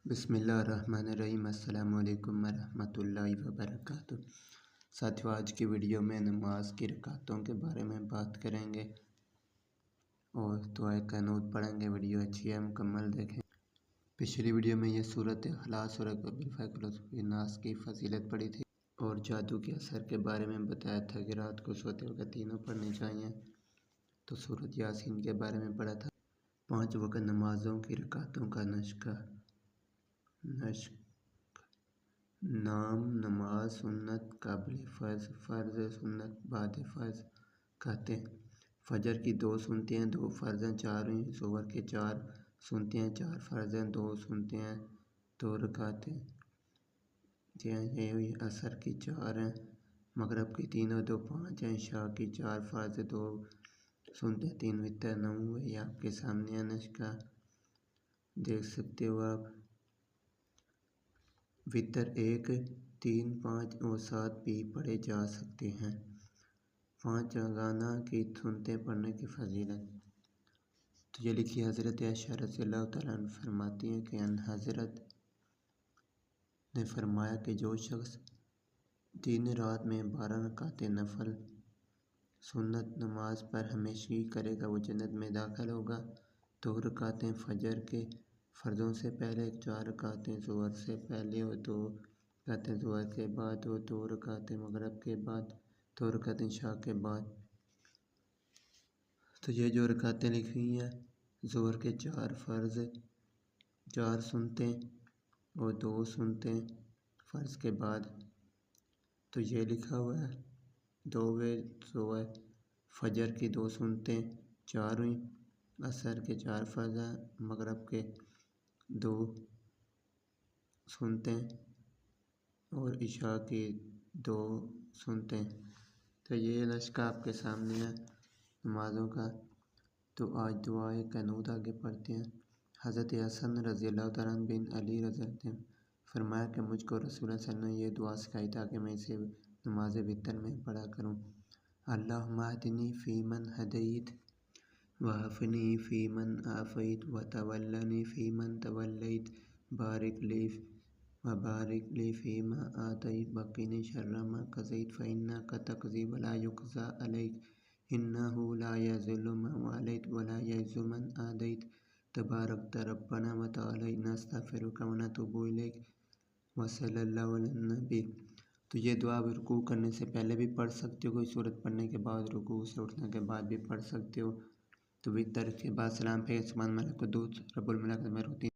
بسم اللہ الرحمن الرحیم۔ السلام علیکم ورحمۃ اللہ وبرکاتہ۔ ساتھیو، آج کی ویڈیو میں نماز کی رکعتوں کے بارے میں بات کریں گے اور دعائے قنوت پڑھیں گے۔ ویڈیو اچھی ہے، مکمل دیکھیں۔ پچھلی ویڈیو میں یہ سورۃ اخلاص اور الناس کی فضیلت پڑھی تھی اور جادو کے اثر کے بارے میں بتایا تھا کہ رات کو سوتے وقت تینوں پڑھنی چاہیے۔ تو سورۃ یاسین کے بارے میں پڑھا تھا۔ 5 وقت نمازوں کی رکعتوں کا نسخ: نام نماز سنت قبل فرض، فرض سنت بعد فرض کہتے ہیں۔ فجر کی 2 سنتیں ہیں، 2 فرض ہیں، 4 ہوئیں۔ ظہر کے 4 سنتیں ہیں، 4 فرض ہیں، 2 سنتیں ہیں، 2 رکعتیں۔ یہ ہوئی۔ عصر کی 4 ہیں، مغرب کی 3 اور 2 5 ہیں، عشاء کی 4 فرض، 2 سنتیں، 3 وتر، 9 ہوئے۔ یہ آپ کے سامنے نسخ دیکھ سکتے ہو آپ۔ وتر 1، 3، 5 اور 7 بھی پڑھے جا سکتے ہیں۔ 5 روزانہ کی سنتیں پڑھنے کی فضیلت۔ تو یہ لکھی حضرت عائشہ رضی اللہ تعالیٰ عنہ فرماتی ہیں کہ حضرت نے فرمایا کہ جو شخص دن رات میں 12 رکعتیں نفل سنت نماز پر ہمیشگی کرے گا وہ جنت میں داخل ہوگا۔ 2 رکعتیں فجر کے فرضوں سے پہلے، 4 رکعتیں ظہر سے پہلے اور 2 رکعتیں ظہر کے بعد اور 2 رکعتیں مغرب کے بعد، 2 رکعتیں عشاء کے بعد۔ تو یہ جو رکعتیں لکھی ہیں، ظہر کے 4 فرض، 4 سنتیں اور 2 سنتیں فرض کے بعد۔ تو یہ لکھا ہوا ہے 2 ظہر، فجر کی 2 سنتیں 4 ہوئیں، عصر کے 4 فرض ہیں، مغرب کے 2 سنتیں اور عشاء کی 2 سنتیں۔ تو یہ نسخہ آپ کے سامنے ہے نمازوں کا۔ تو آج دعائے قنوت آگے پڑھتے ہیں۔ حضرت حسن رضی اللہ تعالیٰ عنہ بن علی رضی اللہ عنہ فرمایا کہ مجھ کو رسول اللہ صلی اللہ علیہ وسلم نے یہ دعا سکھائی تاکہ میں اسے نماز وتر میں پڑھا کروں۔ اللہم اہدنی فیمن ہدیت وعافنی فیمن عافیت وتولنی فیمن تولیت وبارک لی فیما آتیت وقنی شر ما قضیت فإنک تقضی ولا یقضی علیک انہ لا یذل من والیت ولا یعز من عادیت تبارکت ربنا وتعالیت نستغفرک ونتوب الیک وصلی اللہ علی النبی۔ تو یہ دعا رکوع کرنے سے پہلے بھی پڑھ سکتے ہو، کوئی سورت پڑھنے کے بعد، رکوع سے اٹھنے کے بعد بھی پڑھ سکتے ہو۔ تو وتر کے بعد سلام پھیر سبحان الملک القدوس رب الملائکۃ والروح